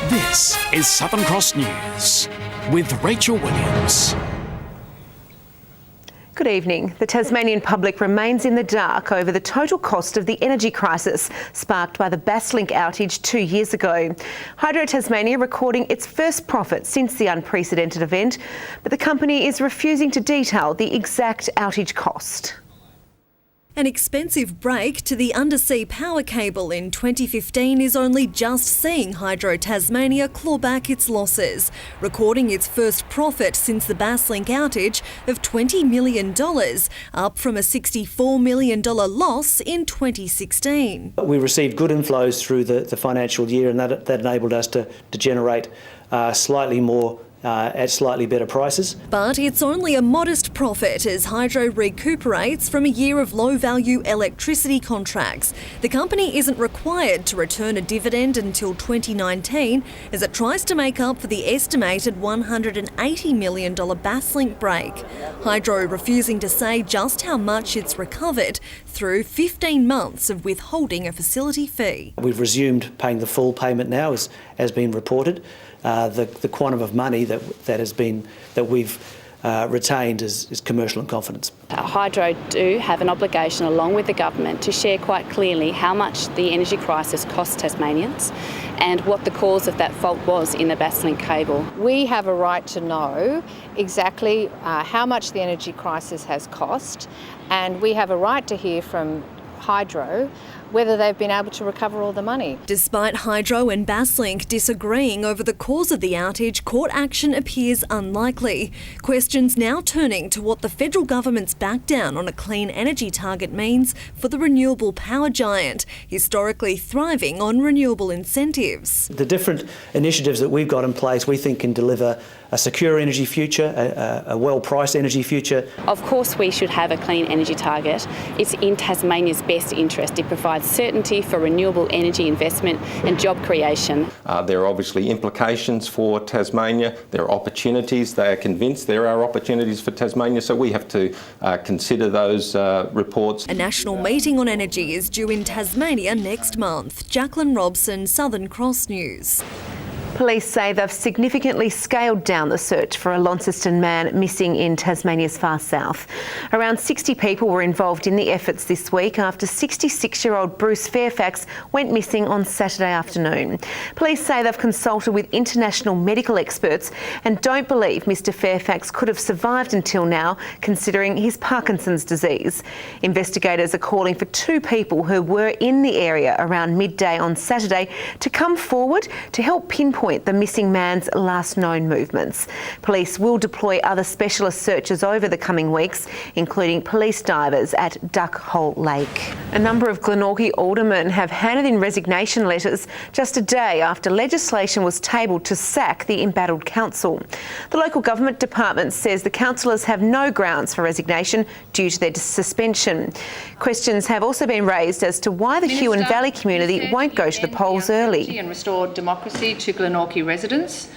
This is Southern Cross News with Rachel Williams. Good evening. The Tasmanian public remains in the dark over the total cost of the energy crisis sparked by the Basslink outage 2 years ago. Hydro Tasmania recording its first profit since the unprecedented event, but the company is refusing to detail the exact outage cost. An expensive break to the undersea power cable in 2015 is only just seeing Hydro Tasmania claw back its losses, recording its first profit since the Basslink outage of $20 million, up from a $64 million loss in 2016. We received good inflows through the financial year, and that enabled us to generate slightly more at slightly better prices. But it's only a modest profit as Hydro recuperates from a year of low-value electricity contracts. The company isn't required to return a dividend until 2019 as it tries to make up for the estimated $180 million Basslink break. Hydro refusing to say just how much it's recovered through 15 months of withholding a facility fee. We've resumed paying the full payment now, as been reported. The quantum of money that we've retained is commercial in confidence. Hydro do have an obligation along with the government to share quite clearly how much the energy crisis cost Tasmanians and what the cause of that fault was in the Basslink cable. We have a right to know exactly how much the energy crisis has cost, and we have a right to hear from Hydro whether they've been able to recover all the money. Despite Hydro and Basslink disagreeing over the cause of the outage, court action appears unlikely. Questions now turning to what the federal government's back down on a clean energy target means for the renewable power giant, historically thriving on renewable incentives. The different initiatives that we've got in place we think can deliver a secure energy future, a well-priced energy future. Of course we should have a clean energy target. It's in Tasmania's best interest. It provides certainty for renewable energy investment and job creation. There are obviously implications for Tasmania. There are opportunities. They are convinced there are opportunities for Tasmania, so we have to consider those reports. A national meeting on energy is due in Tasmania next month. JACQUELIN, ROBSON, Southern Cross News. Police say they've significantly scaled down the search for a Launceston man missing in Tasmania's far south. Around 60 people were involved in the efforts this week after 66-year-old Bruce Fairfax went missing on Saturday afternoon. Police say they've consulted with international medical experts and don't believe Mr Fairfax could have survived until now, considering his Parkinson's disease. Investigators are calling for 2 people who were in the area around midday on Saturday to come forward to help pinpoint the missing man's last known movements. Police will deploy other specialist searches over the coming weeks, including police divers at Duck Hole Lake. A number of Glenorchy aldermen have handed in resignation letters just a day after legislation was tabled to sack the embattled council. The local government department says the councillors have no grounds for resignation due to their suspension. Questions have also been raised as to why the Huon Valley community won't go to the polls early. And restore democracy to Glenorchy residents.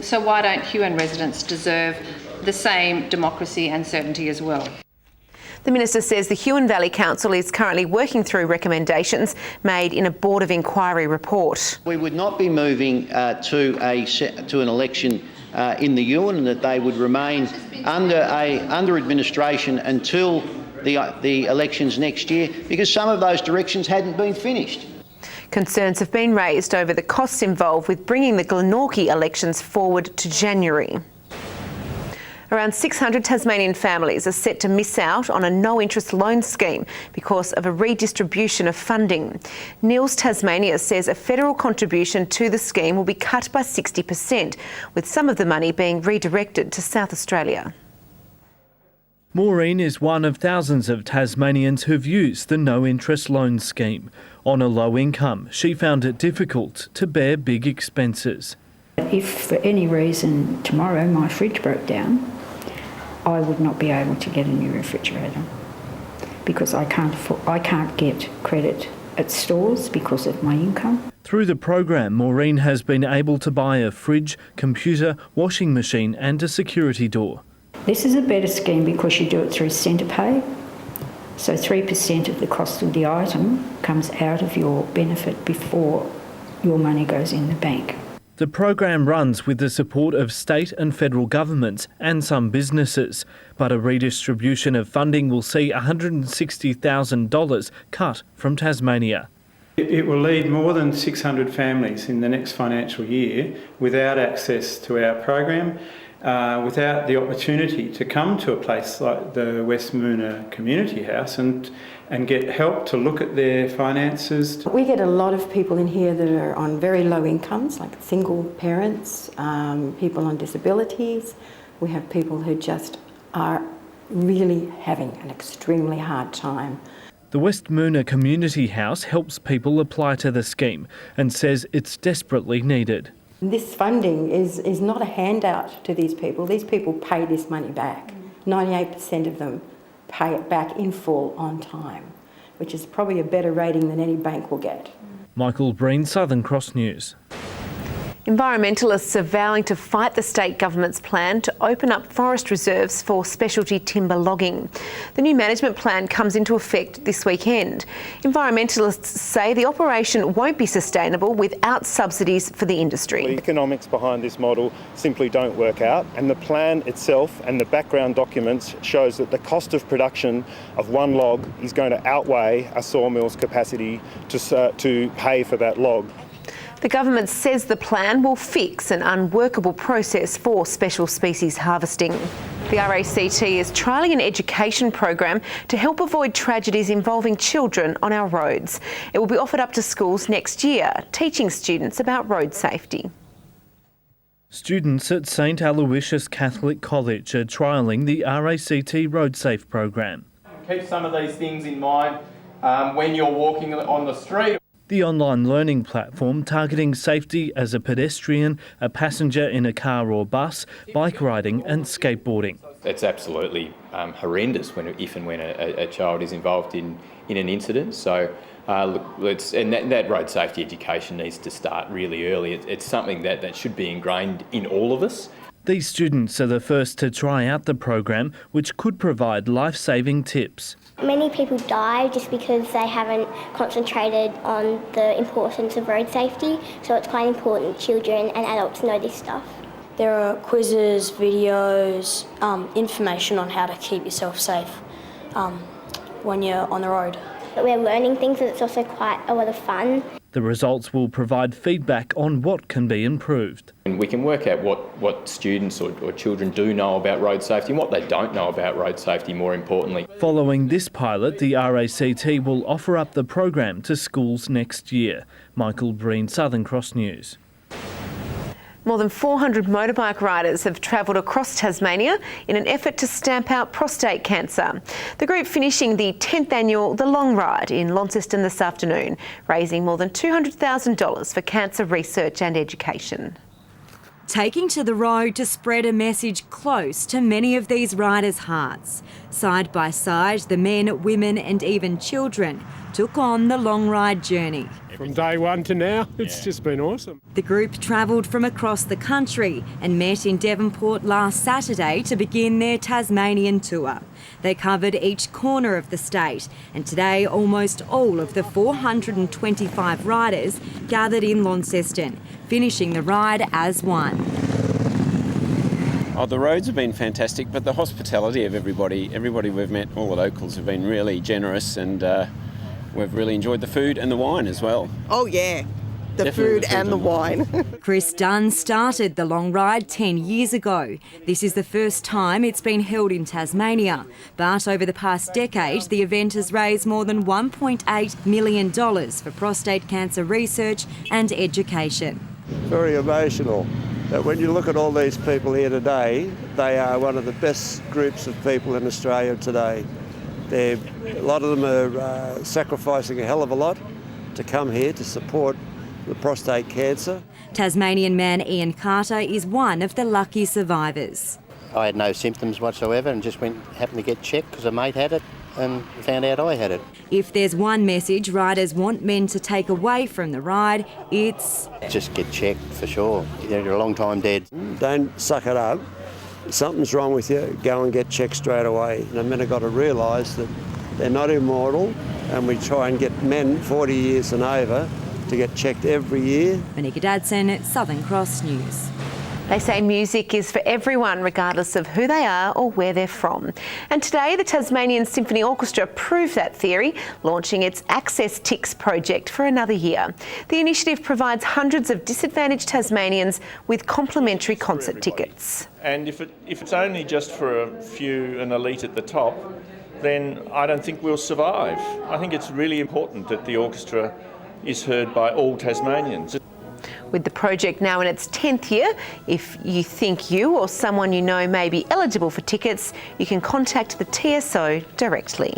So why don't Huon residents deserve the same democracy and certainty as well? The Minister says the Huon Valley Council is currently working through recommendations made in a Board of Inquiry report. We would not be moving to an election in the Huon, and that they would remain under administration until the elections next year, because some of those directions hadn't been finished. Concerns have been raised over the costs involved with bringing the Glenorchy elections forward to January. Around 600 Tasmanian families are set to miss out on a no-interest loan scheme because of a redistribution of funding. Niels Tasmania says a federal contribution to the scheme will be cut by 60%, with some of the money being redirected to South Australia. Maureen is one of thousands of Tasmanians who've used the no-interest loan scheme. On a low income, she found it difficult to bear big expenses. If for any reason tomorrow my fridge broke down, I would not be able to get a new refrigerator because I can't get credit at stores because of my income. Through the program, Maureen has been able to buy a fridge, computer, washing machine and a security door. This is a better scheme because you do it through centre pay. So 3% of the cost of the item comes out of your benefit before your money goes in the bank. The program runs with the support of state and federal governments and some businesses, but a redistribution of funding will see $160,000 cut from Tasmania. It will leave more than 600 families in the next financial year without access to our program, without the opportunity to come to a place like the West Moonah Community House and get help to look at their finances. We get a lot of people in here that are on very low incomes, like single parents, people on disabilities. We have people who just are really having an extremely hard time. The West Moonah Community House helps people apply to the scheme and says it's desperately needed. This funding is not a handout to these people. These people pay this money back. 98% of them pay it back in full on time, which is probably a better rating than any bank will get. Michael BREEN, Southern Cross News. Environmentalists are vowing to fight the state government's plan to open up forest reserves for specialty timber logging. The new management plan comes into effect this weekend. Environmentalists say the operation won't be sustainable without subsidies for the industry. The economics behind this model simply don't work out, and the plan itself and the background documents shows that the cost of production of one log is going to outweigh a sawmill's capacity to pay for that log. The government says the plan will fix an unworkable process for special species harvesting. The RACT is trialling an education program to help avoid tragedies involving children on our roads. It will be offered up to schools next year, teaching students about road safety. Students at St Aloysius Catholic College are trialling the RACT Road Safe program. Keep some of these things in mind when you're walking on the street. The online learning platform targeting safety as a pedestrian, a passenger in a car or bus, bike riding and skateboarding. It's absolutely horrendous if and when a child is involved in an incident. So that road safety education needs to start really early. It's something that should be ingrained in all of us. These students are the first to try out the program, which could provide life-saving tips. Many people die just because they haven't concentrated on the importance of road safety, so it's quite important children and adults know this stuff. There are quizzes, videos, information on how to keep yourself safe when you're on the road. But we're learning things, and it's also quite a lot of fun. The results will provide feedback on what can be improved. And we can work out what students or children do know about road safety and what they don't know about road safety, more importantly. Following this pilot, the RACT will offer up the program to schools next year. Michael BREEN, Southern Cross News. More than 400 motorbike riders have travelled across Tasmania in an effort to stamp out prostate cancer. The group finishing the 10th annual The Long Ride in Launceston this afternoon, raising more than $200,000 for cancer research and education. Taking to the road to spread a message close to many of these riders' hearts. Side by side, the men, women and even children took on the long ride journey. From day one to now, it's just been awesome. The group travelled from across the country and met in Devonport last Saturday to begin their Tasmanian tour. They covered each corner of the state, and today almost all of the 425 riders gathered in Launceston, finishing the ride as one. Oh, the roads have been fantastic, but the hospitality of everybody we've met, all at Oakleys, have been really generous, and we've really enjoyed the food and the wine as well. Oh yeah, the food and the wine. Chris Dunne started the long ride 10 years ago. This is the first time it's been held in Tasmania, but over the past decade the event has raised more than $1.8 million for prostate cancer research and education. Very emotional. That when you look at all these people here today, they are one of the best groups of people in Australia today. A lot of them are sacrificing a hell of a lot to come here to support the prostate cancer. Tasmanian man Ian Carter is one of the lucky survivors. I had no symptoms whatsoever and just happened to get checked because a mate had it and found out I had it. If there's one message riders want men to take away from the ride, it's... Just get checked for sure. You're a long time dead. Don't suck it up. If something's wrong with you, go and get checked straight away. The men have got to realise that they're not immortal, and we try and get men 40 years and over to get checked every year. Monica Dadson, Southern Cross News. They say music is for everyone, regardless of who they are or where they're from. And today, the Tasmanian Symphony Orchestra proved that theory, launching its Access Ticks project for another year. The initiative provides hundreds of disadvantaged Tasmanians with complimentary concert tickets. And if it's only just for a few, an elite at the top, then I don't think we'll survive. I think it's really important that the orchestra is heard by all Tasmanians. With the project now in its 10th year, if you think you or someone you know may be eligible for tickets, you can contact the TSO directly.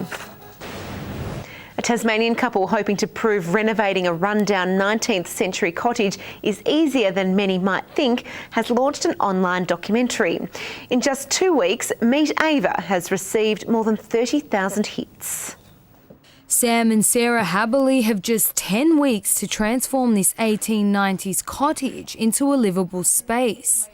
A Tasmanian couple hoping to prove renovating a rundown 19th century cottage is easier than many might think has launched an online documentary. In just 2 weeks, Meet Ava has received more than 30,000 hits. Sam and Sarah Haberley have just 10 weeks to transform this 1890s cottage into a livable space.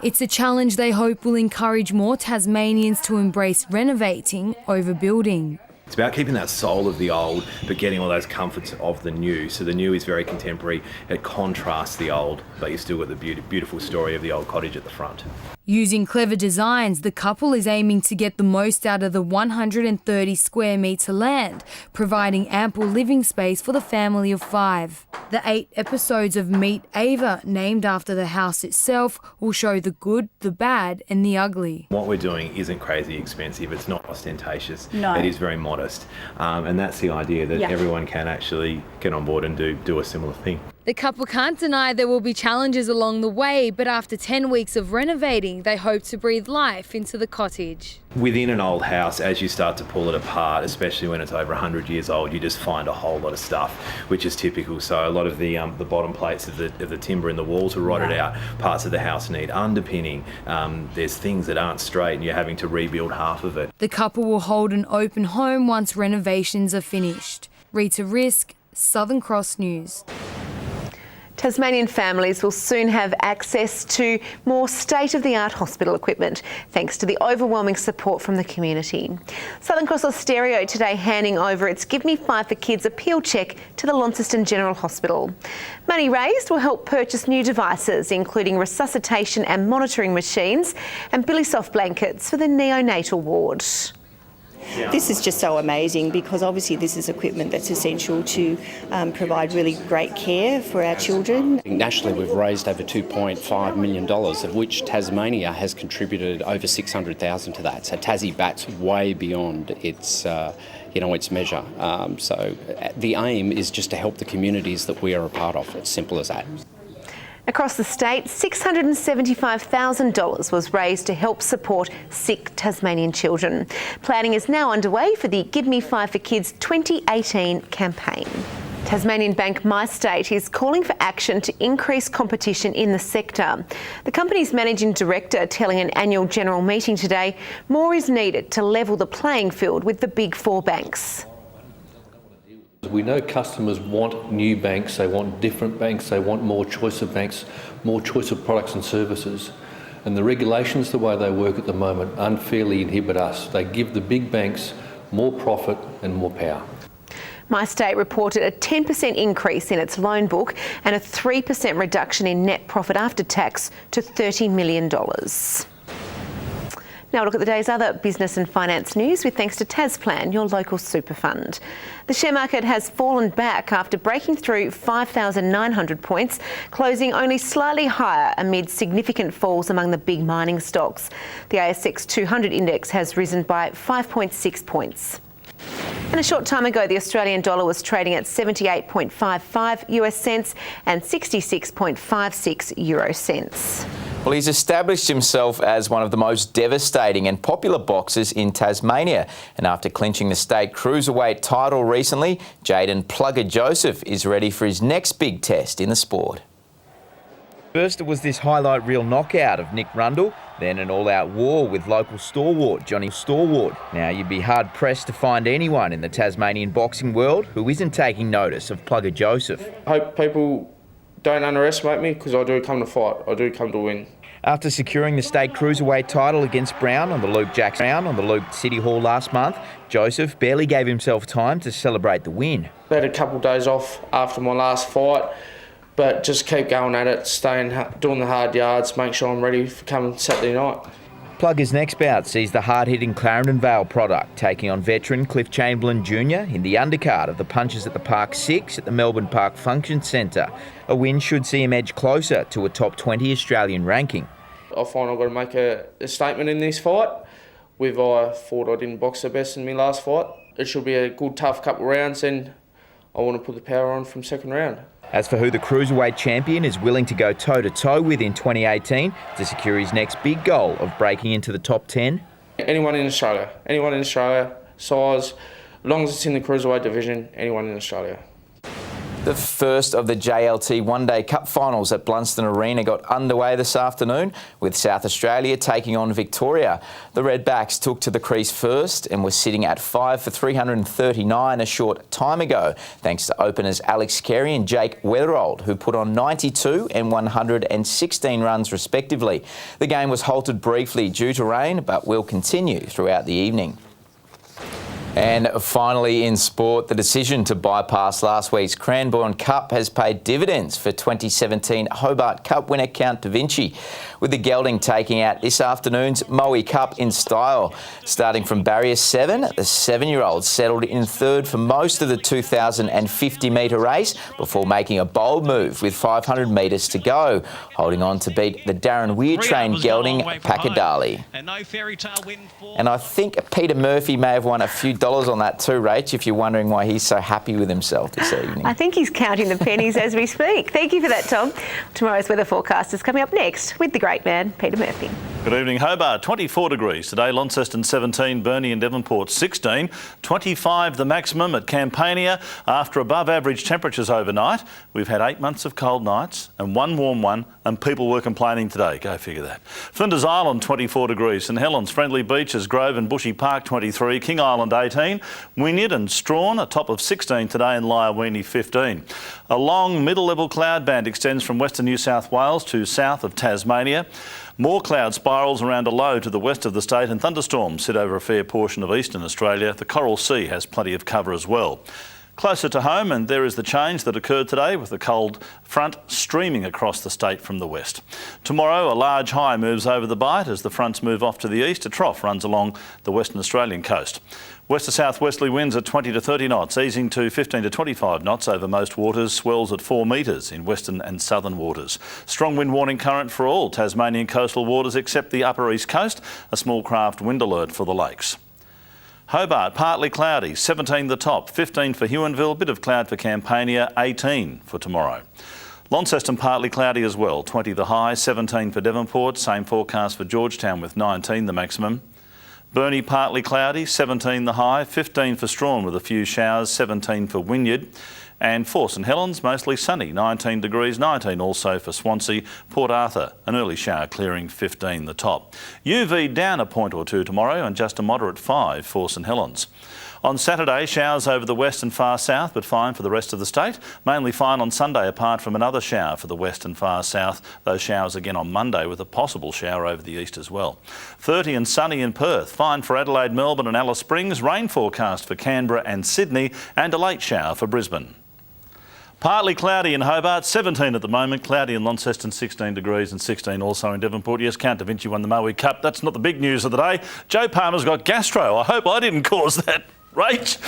It's a challenge they hope will encourage more Tasmanians to embrace renovating over building. It's about keeping that soul of the old, but getting all those comforts of the new. So the new is very contemporary. It contrasts the old, but you've still got the beautiful story of the old cottage at the front. Using clever designs, the couple is aiming to get the most out of the 130 square metre land, providing ample living space for the family of 5. The 8 episodes of Meet Ava, named after the house itself, will show the good, the bad and the ugly. What we're doing isn't crazy expensive. It's not ostentatious. No. It is very modest. And that's the idea that everyone can actually get on board and do a similar thing. The couple can't deny there will be challenges along the way, but after 10 weeks of renovating, they hope to breathe life into the cottage. Within an old house, as you start to pull it apart, especially when it's over 100 years old, you just find a whole lot of stuff, which is typical. So a lot of the bottom plates of the timber in the walls are rotted out. Parts of the house need underpinning. There's things that aren't straight and you're having to rebuild half of it. The couple will hold an open home once renovations are finished. Rita Risk, Southern Cross News. Tasmanian families will soon have access to more state-of-the-art hospital equipment, thanks to the overwhelming support from the community. Southern Cross Austereo today handing over its Give Me 5 for Kids appeal cheque to the Launceston General Hospital. Money raised will help purchase new devices, including resuscitation and monitoring machines and BillySoft blankets for the neonatal ward. This is just so amazing because obviously this is equipment that's essential to provide really great care for our children. Nationally we've raised over $2.5 million, of which Tasmania has contributed over $600,000 to that. So Tassie bats way beyond its its measure. So the aim is just to help the communities that we are a part of. It's simple as that. Across the state, $675,000 was raised to help support sick Tasmanian children. Planning is now underway for the Give Me 5 for Kids 2018 campaign. Tasmanian bank MyState is calling for action to increase competition in the sector. The company's managing director telling an annual general meeting today more is needed to level the playing field with the big 4 banks. We know customers want new banks, they want different banks, they want more choice of banks, more choice of products and services. And the regulations, the way they work at the moment, unfairly inhibit us. They give the big banks more profit and more power. MyState reported a 10% increase in its loan book and a 3% reduction in net profit after tax to $30 million. Now look at the day's other business and finance news with thanks to Tasplan, your local super fund. The share market has fallen back after breaking through 5,900 points, closing only slightly higher amid significant falls among the big mining stocks. The ASX 200 index has risen by 5.6 points. And a short time ago, the Australian dollar was trading at 78.55 US cents and 66.56 euro cents. Well, he's established himself as one of the most devastating and popular boxers in Tasmania. And after clinching the state Cruiserweight title recently, JAYDEN Plugger Joseph is ready for his next big test in the sport. First, it was this highlight reel knockout of Nick Rundle, then an all-out war with local stalwart Johnny Stalwart. Now, you'd be hard-pressed to find anyone in the Tasmanian boxing world who isn't taking notice of Plugger Joseph. I hope people don't underestimate me, because I do come to fight. I do come to win. After securing the state cruiserweight title against Brown on the Luke City Hall last month, Joseph barely gave himself time to celebrate the win. I had a couple of days off after my last fight, but just keep going at it, doing the hard yards, make sure I'm ready for coming Saturday night. Plugger's next bout sees the hard-hitting Clarendon Vale product taking on veteran Cliff Chamberlain Jr. in the undercard of the Punches at the Park 6 at the Melbourne Park Function Centre. A win should see him edge closer to a top 20 Australian ranking. I find I've got to make a statement in this fight. I thought I didn't box the best in my last fight. It should be a good, tough couple of rounds, and I want to put the power on from second round. As for who the Cruiserweight champion is willing to go toe-to-toe with in 2018 to secure his next big goal of breaking into the top 10? Anyone in Australia, size, as long as it's in the Cruiserweight division, anyone in Australia. The first of the JLT One Day Cup finals at Launceston Arena got underway this afternoon, with South Australia taking on Victoria. The Redbacks took to the crease first and were sitting at 5 for 339 a short time ago, thanks to openers Alex Carey and Jake Weatherold, who put on 92 and 116 runs respectively. The game was halted briefly due to rain, but will continue throughout the evening. And finally in sport, the decision to bypass last week's Cranbourne Cup has paid dividends for 2017 Hobart Cup winner Count Da Vinci, with the gelding taking out this afternoon's Moe Cup in style. Starting from barrier 7, the 7-year-old settled in third for most of the 2,050-metre race before making a bold move with 500 metres to go, holding on to beat the Darren Weir-trained gelding Pakadali. And I think Peter Murphy may have won a few dollars on that too, Rach, if you're wondering why he's so happy with himself this evening. I think he's counting the pennies as we speak. Thank you for that, Tom. Tomorrow's weather forecast is coming up next with the great man, Peter Murphy. Good evening, Hobart. 24 degrees today, Launceston 17, Burnie and Devonport 16, 25 the maximum at Campania after above average temperatures overnight. We've had 8 months of cold nights and one warm one, and people were complaining today. Go figure that. Flinders Island 24 degrees, St Helens, Friendly Beaches, Grove and Bushy Park 23, King Island 18, Wynyard and Strawn a top of 16 today, and Lyawini 15. A long middle-level cloud band extends from western New South Wales to south of Tasmania. More cloud spirals around a low to the west of the state, and thunderstorms sit over a fair portion of eastern Australia. The Coral Sea has plenty of cover as well. Closer to home, and there is the change that occurred today with the cold front streaming across the state from the west. Tomorrow, a large high moves over the Bight as the fronts move off to the east. A trough runs along the Western Australian coast. West to southwesterly winds at 20 to 30 knots, easing to 15 to 25 knots over most waters, swells at 4 metres in western and southern waters. Strong wind warning current for all Tasmanian coastal waters except the upper east coast. A small craft wind alert for the lakes. Hobart, partly cloudy, 17 the top, 15 for Huonville, bit of cloud for Campania, 18 for tomorrow. Launceston partly cloudy as well, 20 the high, 17 for Devonport, same forecast for Georgetown with 19 the maximum. Burnie partly cloudy, 17 the high, 15 for Strawn with a few showers, 17 for Wynyard. And for St Helens, mostly sunny, 19 degrees, 19 also for Swansea. Port Arthur, an early shower clearing, 15 the top. UV down a point or two tomorrow and just a moderate 5 for St Helens. On Saturday, showers over the west and far south, but fine for the rest of the state. Mainly fine on Sunday, apart from another shower for the west and far south. Those showers again on Monday with a possible shower over the east as well. 30 and sunny in Perth. Fine for Adelaide, Melbourne and Alice Springs. Rain forecast for Canberra and Sydney, and a late shower for Brisbane. Partly cloudy in Hobart, 17 at the moment. Cloudy in Launceston, 16 degrees and 16 also in Devonport. Yes, Count Da Vinci won the Moe Cup. That's not the big news of the day. Joe Palmer's got gastro. I hope I didn't cause that. Rach?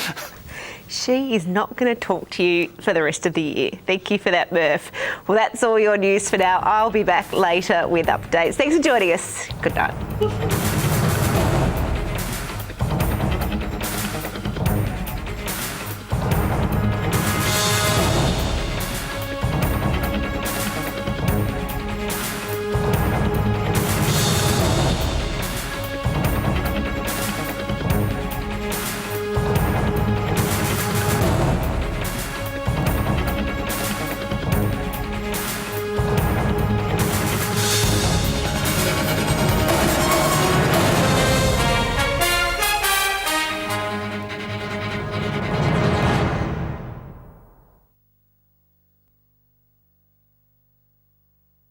She is not going to talk to you for the rest of the year. Thank you for that, Murph. Well, that's all your news for now. I'll be back later with updates. Thanks for joining us. Good night.